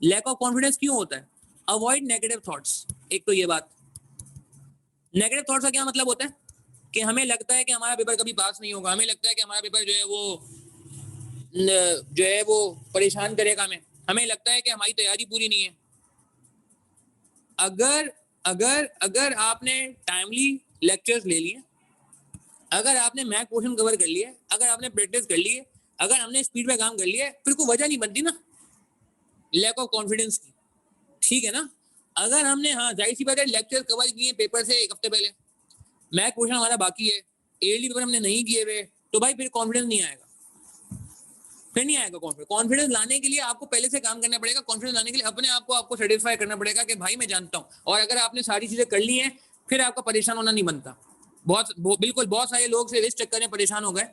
लैक ऑफ कॉन्फिडेंस क्यों होता है, अवॉइड नेगेटिव थॉट्स। एक तो ये बात, नेगेटिव थॉट्स का क्या मतलब होता है कि हमें लगता है कि हमारा पेपर कभी पास नहीं होगा, हमें लगता है कि हमारा पेपर जो है वो परेशान करेगा हमें लगता है कि हमारी तैयारी पूरी नहीं है। अगर अगर अगर आपने टाइमली लेक्चर्स ले लिए, अगर आपने मैथ क्वेश्चन कवर कर लिए, अगर आपने प्रैक्टिस कर ली है, अगर हमने स्पीड पे काम कर लिया है, फिर कोई वजह नहीं बनती ना लैक ऑफ कॉन्फिडेंस की, ठीक है ना। अगर हमने, हाँ जाहिर सी बात है, लेक्चर कवर किए पेपर से 1 हफ्ते पहले, मैथ क्वेश्चन हमारा बाकी है, ईयरली पेपर हमने नहीं किए हुए, तो भाई फिर कॉन्फिडेंस नहीं आएगा, फिर नहीं आएगा कॉन्फिडेंस। कॉन्फिडेंस लाने के लिए आपको पहले से काम करना पड़ेगा। कॉन्फिडेंस लाने के लिए अपने आप को आपको सेटिस्फाई करना पड़ेगा कि भाई मैं जानता हूँ, और अगर आपने सारी चीजें कर ली हैं फिर आपका परेशान होना नहीं बनता। बिल्कुल बहुत सारे लोग से इस चक्कर में परेशान हो गए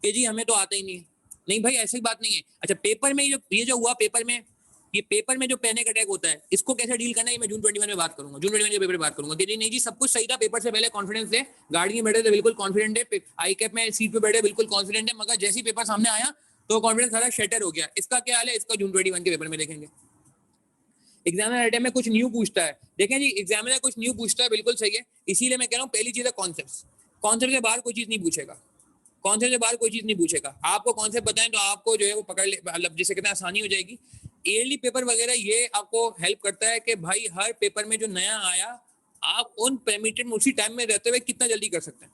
कि जी हमें तो आता ही नहीं है। नहीं भाई, ऐसी बात नहीं है। अच्छा, पेपर में ये जो हुआ, पेपर में जो पैनिक अटैक होता है, इसको कैसे डील करना है, मैं जून 21 में बात करूंगा, जून 21 के पेपर में बात करूंगा कि नहीं जी सब कुछ सही था, पेपर से पहले कॉन्फिडेंस थे, गाड़ी में बैठे थे बिल्कुल कॉन्फिडेंट है, आई कैप में सीट पे बैठे बिल्कुल कॉन्फिडेंट है, मगर जैसे ही पेपर सामने आया तो कॉन्फिडेंस सारा शटर हो गया। इसका क्या हाल है, इसका जून 21 के पेपर में देखेंगे। एग्जामिनर अटेम्प्ट में कुछ न्यू पूछता है, देखें जी एग्जामिनर कुछ न्यू पूछता है, बिल्कुल सही है, इसीलिए मैं कह रहा हूँ पहली चीज है कॉन्सेप्ट। कॉन्सेप्ट से बाहर कोई चीज नहीं पूछेगा, कॉन्सेप्ट से बाहर कोई चीज नहीं पूछेगा। आपको कॉन्सेप्ट बताएं तो आपको जो है वो पकड़ ले, मतलब जिससे कितना आसानी हो जाएगी। ईयरली पेपर वगैरह ये आपको हेल्प करता है कि भाई हर पेपर में जो नया आया, आप उन पैरामीटर में उसी टाइम में रहते हुए कितना जल्दी कर सकते हैं।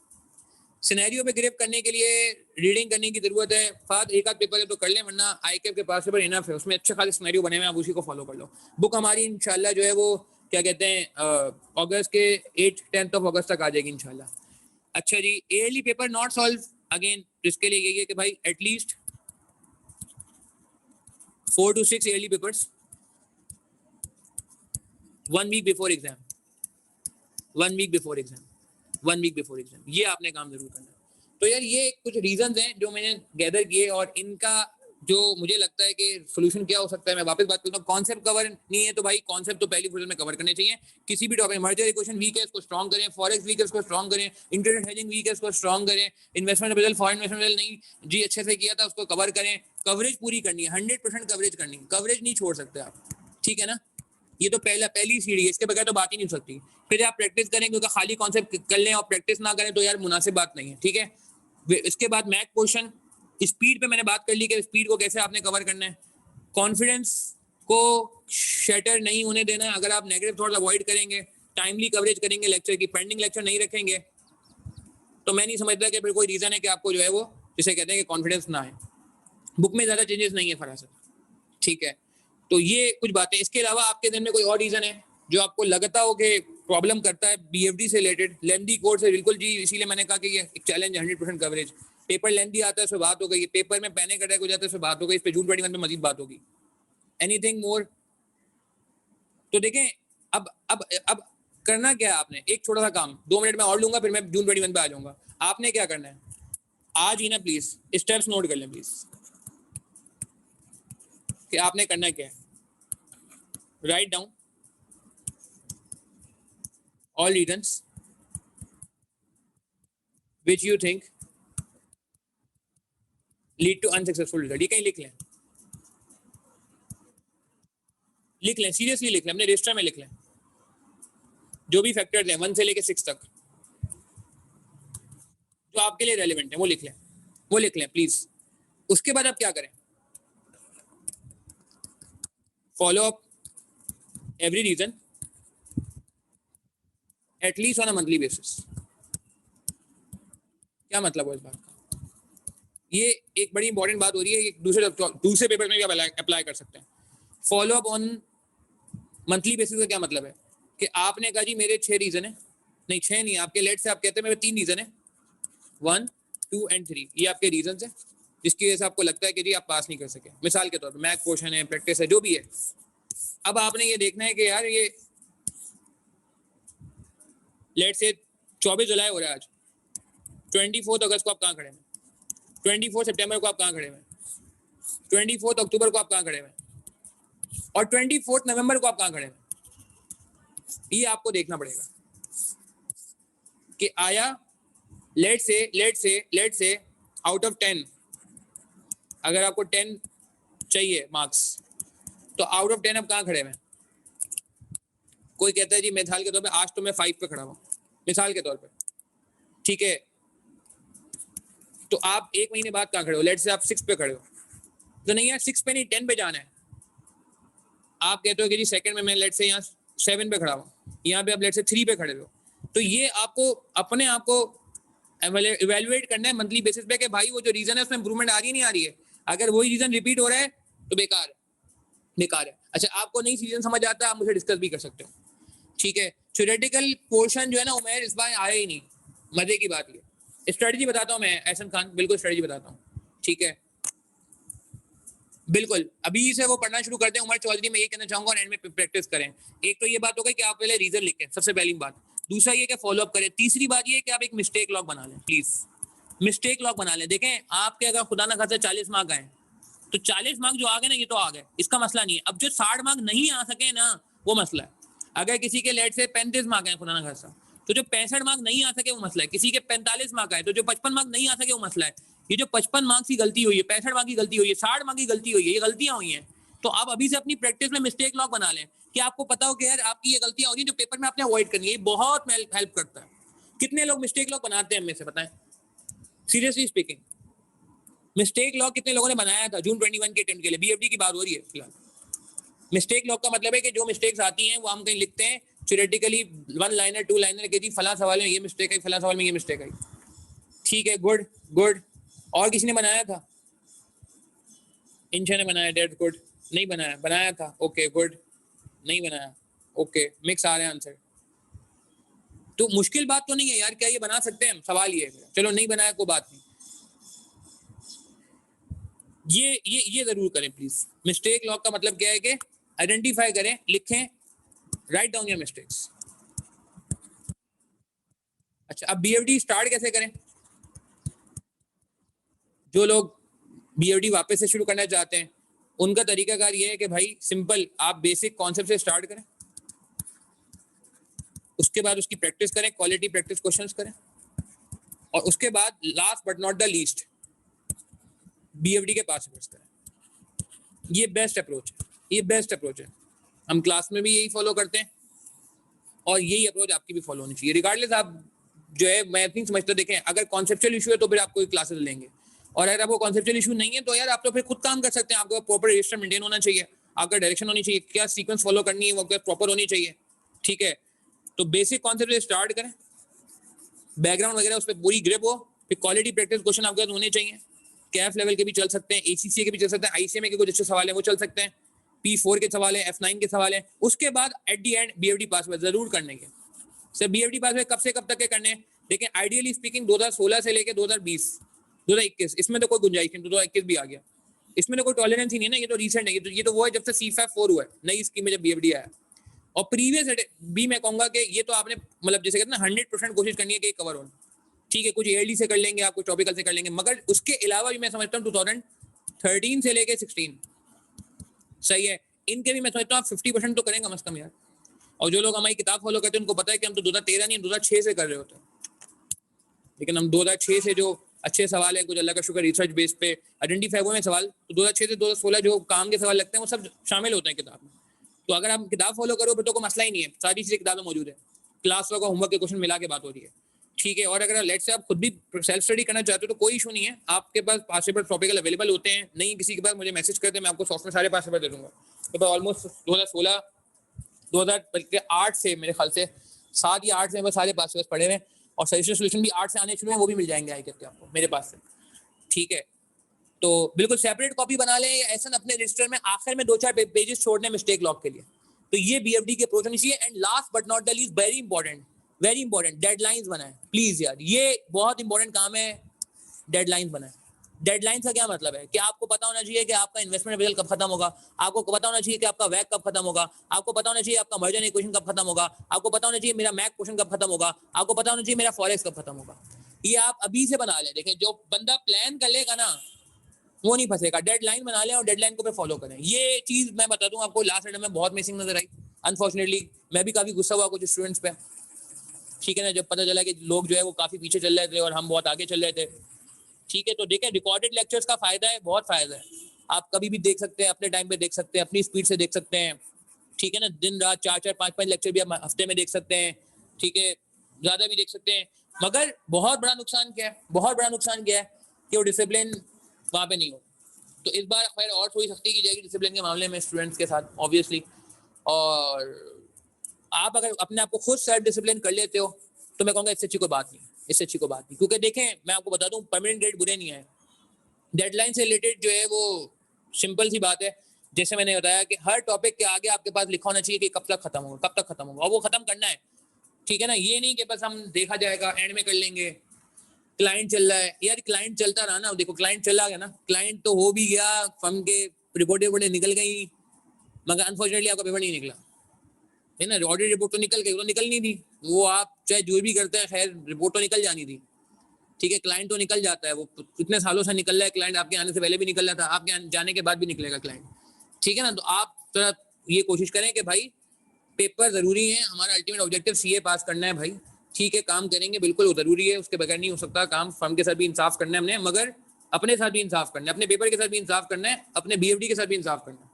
सिनेरियो पे ग्रिप करने के लिए रीडिंग करने की जरूरत है, फाद एक आध पेपर है तो कर ले, वरना आई कैप के पास पेपर इनफ है, उसमें अच्छे खासे सिनेरियो बने हुए हैं, आप उसी को फॉलो कर लो। बुक हमारी इंशाल्लाह जो है वो क्या कहते हैं अगस्त के 8-10 ऑफ अगस्त तक आ जाएगी इंशाल्लाह। अच्छा जी, yearly paper not solve, again इसके लिए यही है कि भाई at least 4 to 6 yearly papers 1 week before exam, 1 week before exam, 1 week before exam, ये आपने काम जरूर करना है। तो यार ये कुछ रीजंस हैं जो मैंने गैदर किए, और इनका जो मुझे लगता है कि सोल्यूशन क्या हो सकता है, मैं वापस बात करता हूँ। कॉन्सेप्ट कवर नहीं है तो भाई कॉन्सेप्ट तो पहली फुल में कवर करने चाहिए। किसी भी टॉपिक, मर्जर इक्वेशन वीक है इसको स्ट्रॉन्ग करें, फॉरेक्स वीक है इसको स्ट्रॉन्ग करें, इंटरनेट हेजिंग वीक है इसको स्ट्रॉन्ग करें, इन्वेस्टमेंट बदल फॉरेन इन्वेस्टमेंट नहीं जी अच्छे से किया था उसको कवर करें। कवरेज पूरी करनी है, 100% कवरेज करनी है, कवरेज नहीं छोड़ सकते आप, ठीक है ना। ये तो पहली सीढ़ी है, इसके बगैर तो बात ही नहीं हो सकती। फिर आप प्रैक्टिस करें, क्योंकि खाली कॉन्सेप्ट कर लें और प्रैक्टिस ना करें तो यार मुनासिब बात नहीं है, ठीक है। इसके बाद मैथ क्वेश्चन, स्पीड पे मैंने बात कर ली कि स्पीड को कैसे आपने कवर करना है। कॉन्फिडेंस को शटर नहीं होने देना है, अगर आप नेगेटिव थॉट्स अवॉइड करेंगे, टाइमली कवरेज करेंगे लेक्चर की, पेंडिंग लेक्चर नहीं रखेंगे, तो मैं नहीं समझता कि फिर कोई रीजन है कि आपको जो है वो जिसे कहते हैं कि कॉन्फिडेंस ना है। बुक में ज्यादा चेंजेस नहीं है फरासत, ठीक है। तो ये कुछ बातें, इसके अलावा आपके दिन में कोई और रीजन है जो आपको लगता हो कि प्रॉब्लम करता है बीएफडी से रिलेटेड, लेंथी कोर्स है बिल्कुल जी, इसीलिए मैंने कहा कि ये एक चैलेंज है, 100% कवरेज। पेपर लेंथी आता है उसमें बात हो गई, पेपर में पैनिक अटैक हो जाता है उसमें बात हो गई, इस पे जून 21 में मजीद बात होगी। Anything more? तो देखें अब करना क्या है आपने, एक छोटा सा काम 2 मिनट में और लूंगा, फिर मैं जून 21 पे आ जाऊंगा। आपने क्या करना है आज ही ना, प्लीज स्टेप्स नोट कर लें प्लीज, कि आपने करना क्या है। Write down all reasons which you think lead to unsuccessful result। ये कहीं लिख लें सीरियसली लिख लें, अपने रजिस्टर में लिख लें, जो भी फैक्टर्स हैं 1 से लेके 6 तक जो आपके लिए रेलिवेंट है वो लिख लें प्लीज। उसके बाद आप क्या करें, follow up every reason at least on a monthly basis. क्या मतलब है इस बात का, ये एक बड़ी इंपॉर्टेंट बात हो रही है, दूसरे पेपर में भी आप अप्लाई कर सकते हैं। Follow up on monthly basis का क्या मतलब है कि आपने कहा जी मेरे 6 रीजन है, नहीं 6 नहीं, आपके लेट से आप कहते हैं मेरे 3 रीजन है, 1, 2 and 3, ये आपके रीजन है जिसकी वजह से आपको लगता है कि जी आप पास नहीं कर सके। मिसाल के तौर पर मैथ क्वेश्चन है, प्रैक्टिस है, जो भी है। अब आपने ये देखना है कि यार ये लेट से 24 जुलाई हो रहा है आज, 24 अगस्त को आप कहाँ खड़े हैं, 24 सितंबर को आप कहाँ खड़े हैं, 24 अक्टूबर को आप कहाँ खड़े हैं, और 24 नवंबर को आप कहाँ खड़े हैं। ये आपको देखना पड़ेगा कि आया लेट से आउट ऑफ 10, अगर आपको 10 चाहिए मार्क्स, तो आउट ऑफ 10 आप कहाँ खड़े हैं। कोई कहता है जी मिसाल के तौर पे आज तो मैं 5 पे खड़ा हूँ, मिसाल के तौर पे, ठीक है। तो आप 1 महीने बाद कहाँ खड़े हो, लेट से आप 6 पे खड़े हो, तो नहीं यार 6 पे नहीं 10 पे जाना है। आप कहते हो कि जी सेकंड में मैं लेट से यहाँ 7 पे खड़ा हूँ, यहाँ पे आप लेट से 3 पे खड़े हो। तो ये आपको अपने आप को इवेल्युएट करना है मंथली बेसिस पे कि भाई वो जो रीजन है उसमें इंप्रूवमेंट आ रही है नहीं आ रही है। अगर वही रीजन रिपीट हो रहा है तो बेकार है। अच्छा, आपको नहीं रीजन समझ आता, आप मुझे डिस्कस भी कर सकते हो, ठीक है। थ्योरेटिकल पोर्शन जो है ना उमेर इस बार आया ही नहीं, मजे की बात ये। स्ट्रेटजी बताता हूँ मैं एहसन खान, बिल्कुल स्ट्रेटजी बताता हूँ, ठीक है। बिल्कुल अभी से वो पढ़ना शुरू करते हैं उमर चौधरी, मैं ये कहना चाहूंगा, और एंड में प्रैक्टिस करें। एक तो ये बात हो गई कि आप पहले रीजन लिखें, सबसे पहली बात। दूसरा ये कि फॉलो अप करें। तीसरी बात ये कि आप एक मिस्टेक लॉग बना लें प्लीज। मिस्टेक लॉग बना लें। देखें आपके अगर खुदा ना खासा 40 मार्क आए तो 40 मार्क जो आ गए ना, ये तो आ गए, इसका मसला नहीं है। अब जो 60 मार्क नहीं आ सके ना, वो मसला है। अगर किसी के लेट से 35 मार्क आए खुदा ना खासा, तो जो 65 मार्क नहीं आ सके वो मसला है। किसी के 45 मार्क आए तो जो 55 मार्क नहीं आ सके वो मसला है। ये जो 55 मार्क्स की गलती हुई है, 65 मार्क की गलती हुई है, 60 मार्क की गलती हुई है, ये गलतियां हुई हैं। तो आप अभी से अपनी प्रैक्टिस में मिस्टेक लॉग बना लें कि आपको पता हो कि यार आपकी ये गलतियां हो रही हैं जो पेपर में आपने अवॉइड करनी है। ये बहुत हेल्प करता है। कितने लोग मिस्टेक लॉग बनाते हैं, हमें से बताएं, सीरियसली स्पीकिंग। मिस्टेक लॉग कितने लोगों ने बनाया था जून 21 के अटेम्प्ट के लिए? बीएफडी की बात हो रही है फिलहाल। मिस्टेक लॉग का मतलब है कि जो मिस्टेक्स आती हैं वो हम कहीं लिखते हैं थ्योरेटिकली, 1 लाइनर 2 लाइनर के जी फला सवाल में ये मिस्टेक आई, फला सवाल में ये मिस्टेक आई। ठीक है, गुड गुड। और किसी ने बनाया था? इंशा ने बनाया, डेट गुड। नहीं बनाया? बनाया था, ओके गुड। नहीं बनाया, ओके। मिक्स आ रहे हैं आंसर। तो मुश्किल बात तो नहीं है यार, क्या ये बना सकते हैं हम? सवाल ये है। चलो नहीं बनाया कोई बात नहीं, ये जरूर करें प्लीज। मिस्टेक लॉग का मतलब क्या है कि आइडेंटिफाई करें, लिखें, राइट डाउन योर मिस्टेक्स। अच्छा, अब बीएफडी स्टार्ट कैसे करें? जो लोग बीएफडी वापस से शुरू करना चाहते हैं उनका तरीकाकार ये है कि भाई सिंपल, आप बेसिक कॉन्सेप्ट से स्टार्ट करें, उसके बाद उसकी प्रैक्टिस करें, क्वालिटी प्रैक्टिस क्वेश्चंस करें, और उसके बाद last but not the least BFD के पास करें। ये बेस्ट अप्रोच है, ये बेस्ट अप्रोच है। हम क्लास में भी यही फॉलो करते हैं और यही अप्रोच आपकी भी फॉलो होनी चाहिए। रिगार्डलेस आप जो है, मैं नहीं समझता, देखें अगर कॉन्सेप्चुअल इशू है तो फिर आप कोई क्लासेस लेंगे, और अगर आपको कॉन्सेप्चुअल इशू नहीं है तो यार आप तो फिर खुद काम कर सकते हैं। आपको प्रॉपर रजिस्टर मेंटेन होना चाहिए, आपका डायरेक्शन होनी चाहिए, क्या सीक्वेंस फॉलो करनी है वो प्रॉपर होनी चाहिए। ठीक है, तो बेसिक कॉन्सेप्ट से स्टार्ट करें, बैकग्राउंड वगैरह उस पर पूरी ग्रिप हो, फिर क्वालिटी प्रैक्टिस क्वेश्चन आपके पास होने चाहिए। कैफ लेवल के भी चल सकते हैं, एसीसीए के भी चल सकते हैं, आईसीएमए के कुछ अच्छे सवाल हैं वो चल सकते हैं, P4 के सवाल है, F9 के सवाल है। उसके बाद एट दी एंड बीएफडी पास जरूर करने के। सर बीएफडी पास कब से कब तक के करने हैं? देखिए आइडियली स्पीकिंग 2016 से लेकर 2020 2021, इसमें तो कोई गुंजाइश नहीं, 2021 भी आ गया, इसमें तो कोई टॉलरेंस ही नहीं है ना। ये तो रिसेंट है, ये तो वो है जब से C5 4 हुआ है, नई स्कीम में जब बीएफडी आया। और प्रीवियस भी मैं कहूंगा कि ये तो आपने मतलब जैसे कहते हैं ना 100% कोशिश करनी है कि कवर हो। ठीक है, कुछ ईयरली से कर लेंगे आप, कुछ टॉपिकल से कर लेंगे, मगर उसके अलावा भी मैं समझता हूँ 2013 से लेके 16 सही है, इनके भी मैं समझता हूँ 50% तो करेंगे कम से कम यार। और जो लोग हमारी किताब फॉलो करते हैं उनको पता है कि हम तो 2013 नहीं 2006 से कर रहे होते हैं, लेकिन हम 2006 से जो अच्छे सवाल है, कुछ अल्लाह का शुक्र रिसर्च बेस पे आइडेंटिफाई हुए हैं सवाल, तो 2006 से 2016 जो काम के सवाल लगते हैं वो सब शामिल होते हैं किताब में। तो अगर आप किताब फॉलो करो तो कोई मसला ही नहीं है, सारी चीजें किताब में मौजूद है, क्लास वर्क और होमवर्क के क्वेश्चन मिला के बात हो रही है। ठीक है, और अगर लेट से आप खुद भी सेल्फ स्टडी करना चाहते हो तो कोई इशू नहीं है, आपके पास पास पेपर टॉपिकल अवेलेबल होते हैं। नहीं किसी के पास मुझे मैसेज करते हैं, मैं आपको सॉफ्टवेयर सारे पास पेपर दे दूंगा। तो ऑलमोस्ट 2016 2008 से मेरे ख्याल से 7 या 8 से मेरे सारे पास पेपर पड़े हुए हैं, और सजेशन सोल्यूशन भी 8 से आने शुरू हैं, वो भी मिल जाएंगे आई करके आपको मेरे पास से। ठीक है, तो बिल्कुल सेपरेट कॉपी बना लें या ऐसा अपने रजिस्टर में आखिर में 2-4 पेजेस छोड़ने मिस्टेक लॉग के लिए। तो ये बीएफडी के अप्रोच होनी चाहिए। And last but not the least, very important, deadlines बनाएं प्लीज यार, ये बहुत इंपॉर्टेंट काम है। डेडलाइंस बनाएं। डेडलाइन का क्या मतलब है कि आपको पता होना चाहिए कि आपका इन्वेस्टमेंट रिजल्ट कब खत्म होगा, आपको पता होना चाहिए कि आपका वैक कब खत्म होगा, आपको पता होना चाहिए आपका मर्जर इक्वेशन कब खत्म होगा, आपको पता होना चाहिए मेरा मैक क्वेश्चन कब खत्म होगा, आपको पता होना चाहिए मेरा फॉरेक्स कब खत्म होगा। ये आप अभी से बना लें। देखें जो बंदा प्लान कर लेगा ना वो नहीं फंसेगा। डेडलाइन बना लें और डेडलाइन को पे फॉलो करें। ये चीज मैं बता दूं आपको, लास्ट अटेम्प्ट में बहुत मिसिंग नजर आई अनफॉर्चुनेटली। मैं भी काफी गुस्सा हुआ कुछ स्टूडेंट्स पे, ठीक है ना, जब पता चला कि लोग जो है वो काफी पीछे चल रहे थे और हम बहुत आगे चल रहे थे। ठीक है, तो देखें रिकॉर्डेड लेक्चर्स का फायदा है, बहुत फायदा है। आप कभी भी देख सकते हैं, अपने टाइम पे देख सकते हैं, अपनी स्पीड से देख सकते हैं। ठीक है ना, दिन रात 4-4 5-5 लेक्चर भी आप हफ्ते में देख सकते हैं। ठीक है, ज्यादा भी देख सकते हैं। मगर बहुत बड़ा नुकसान क्या है, बहुत बड़ा नुकसान क्या है कि वो डिसिप्लिन वहां पे नहीं हो। तो इस बार खैर और थोड़ी सख्ती की जाएगी डिसिप्लिन के मामले में स्टूडेंट्स के साथ ऑब्वियसली। और आप अगर अपने आप को खुद सेल्फ डिसिप्लिन कर लेते हो तो मैं कहूँगा इससे अच्छी कोई बात नहीं, इससे अच्छी कोई बात नहीं। क्योंकि देखें मैं आपको बता दूं, परमानेंट ग्रेड बुरे नहीं है। डेडलाइन से रिलेटेड जो है वो सिंपल सी बात है, जैसे मैंने बताया कि हर टॉपिक के आगे आपके पास लिखा होना चाहिए कि कब तक खत्म होगा, कब तक खत्म होगा, और वो खत्म करना है। ठीक है ना, ये नहीं कि बस हम देखा जाएगा एंड में कर लेंगे। क्लाइंट चल रहा है यार, क्लाइंट चलता रहा ना, देखो क्लाइंट चला गया ना, क्लाइंट तो हो भी गया, फर्म के रिपोर्टें निकल गई, मगर अनफॉर्चुनेटली आपका पेपर नहीं निकला है ना। ऑडिट रिपोर्ट तो निकल गई, तो निकल नहीं थी, वो आप चाहे जो भी करते हैं खैर रिपोर्ट तो निकल जानी थी। ठीक है, क्लाइंट तो निकल जाता है, वो इतने सालों से निकल रहा है क्लाइंट, आपके आने से पहले भी निकल रहा था, आपके जाने के बाद भी निकलेगा क्लाइंट, ठीक है ना। तो आप थोड़ा ये कोशिश करें कि भाई पेपर जरूरी है, हमारा अल्टीमेट ऑब्जेक्टिव सीए पास करना है भाई, ठीक है, काम करेंगे बिल्कुल, वो जरूरी है, उसके बगैर नहीं हो सकता काम। फर्म के साथ भी इंसाफ करना है हमने, मगर अपने साथ भी इंसाफ करना है, अपने पेपर के साथ भी इंसाफ करना है, अपने बीएफडी के साथ भी इंसाफ करना है,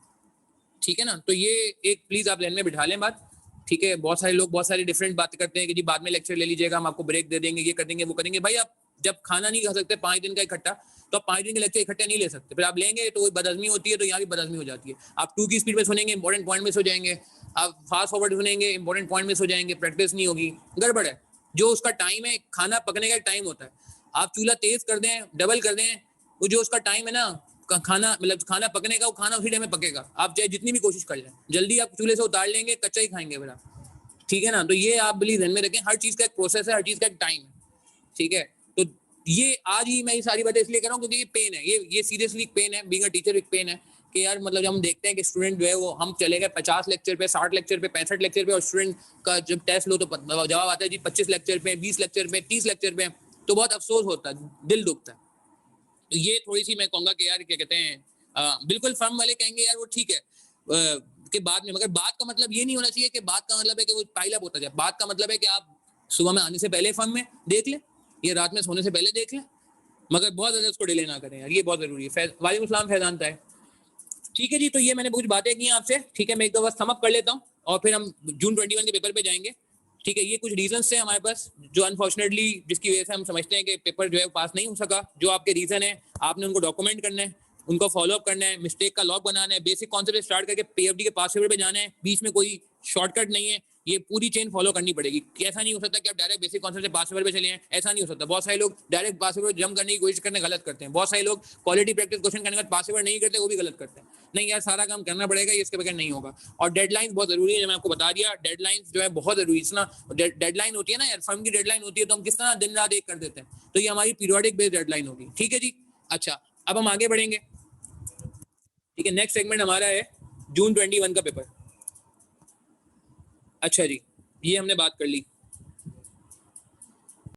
ठीक है ना। तो ये एक प्लीज आप ध्यान में बिठा लें बात, ठीक है। बहुत सारे लोग बहुत सारी डिफरेंट बातें करते हैं कि जी बाद में लेक्चर ले लीजिएगा, हम आपको ब्रेक दे देंगे, ये कर देंगे, वो करेंगे। भाई आप जब खाना नहीं खा सकते 5 दिन का इकट्ठा, तो आप 5 दिन के लेक्चर इकट्ठे नहीं ले सकते, फिर आप लेंगे तो बदहजमी होती है, तो यहाँ भी बदहजमी हो जाती है। आप 2 की स्पीड में सुनेंगे, इंपॉर्टेंट पॉइंट मिस हो जाएंगे, आप फास्ट फॉरवर्ड सुनेंगे, इंपॉर्टेंट पॉइंट मिस हो जाएंगे, प्रैक्टिस नहीं होगी, गड़बड़ है। जो उसका टाइम है, खाना पकने का टाइम होता है, आप चूल्हा तेज कर दें, डबल कर दें, वो जो उसका टाइम है ना खाना, मतलब खाना पकने का, वो खाना उसी टाइम में पकेगा, आप चाहे जितनी भी कोशिश कर लें, जल्दी आप चूल्हे से उतार लेंगे, कच्चा ही खाएंगे फिर आप, ठीक है ना। तो ये आप प्लीज ध्यान में रखें, हर चीज का एक प्रोसेस है, हर चीज का एक टाइम है, ठीक है। तो ये आज ही मैं ये सारी बातें इसलिए कर रहा हूँ क्योंकि ये पेन है, ये सीरियसली पेन है, बीइंग अ टीचर एक पेन है कि यार मतलब जब हम देखते हैं कि स्टूडेंट जो है वो, हम चले गए 50 लेक्चर पे, 60 लेक्चर पे, 65 लेक्चर पे, और स्टूडेंट का जब टेस्ट लो तो जवाब आता है जी 25 लेक्चर पे, 20 लेक्चर पे, 30 लेक्चर पे, तो बहुत अफसोस होता है, दिल दुखता है। तो ये थोड़ी सी मैं कहूँगा कि यार क्या कहते हैं, बिल्कुल फर्म वाले कहेंगे यार वो ठीक है के बाद में, मगर बात का मतलब ये नहीं होना चाहिए कि बात का मतलब है कि वो पाइल अप होता जाए। बात का मतलब है कि आप सुबह में आने से पहले फर्म में देख लें, ये रात में सोने से पहले देख लें, मगर बहुत ज्यादा उसको डिले ना करें यार, ये बहुत जरूरी है। वालेकुम सलाम फैजान है, ठीक है जी। तो ये मैंने कुछ बातें की आपसे, ठीक है, मैं एक दो बार समअप कर लेता हूँ और फिर हम जून 21 के पेपर पे जाएंगे, ठीक है। ये कुछ रीजन थे हमारे पास जो अनफॉर्चुनेटली जिसकी वजह से हम समझते हैं कि पेपर जो है पास नहीं हो सका। जो आपके रीजन है आपने उनको डॉक्यूमेंट करना है, उनको फॉलो अप करना है, मिस्टेक का लॉग बनाना है, बेसिक कॉन्सेप्ट स्टार्ट करके पीएफडी के पास पेपर पे जाना है, बीच में कोई शॉर्टकट नहीं है, ये पूरी चेन फॉलो करनी पड़ेगी। ऐसा नहीं हो सकता कि आप डायरेक्ट बेसिक कॉन्सेप्ट से पास पेपर पे चले हैं, ऐसा नहीं हो सकता। बहुत सारे लोग डायरेक्ट पास पेपर जंप करने की कोशिश करने गलत करते हैं, बहुत सारे लोग क्वालिटी प्रैक्टिस क्वेश्चन करने के बाद पास पेपर नहीं करते, वो भी गलत करते हैं। नहीं यार, सारा काम करना पड़ेगा, ये इसके बगैर नहीं होगा। और डेडलाइन बहुत जरूरी है, जो मैं आपको बता दिया, डेडलाइन जो है बहुत जरूरी है ना। डेडलाइन होती है ना यार, फर्म की डेडलाइन होती है, तो हम किस तरह दिन रात एक कर देते हैं, तो ये हमारी पीरियोडिक बेस्ड डेडलाइन होगी, ठीक है जी। अच्छा, अब हम आगे बढ़ेंगे, ठीक है। नेक्स्ट सेगमेंट हमारा है जून 21 का पेपर। अच्छा जी, ये हमने बात कर ली।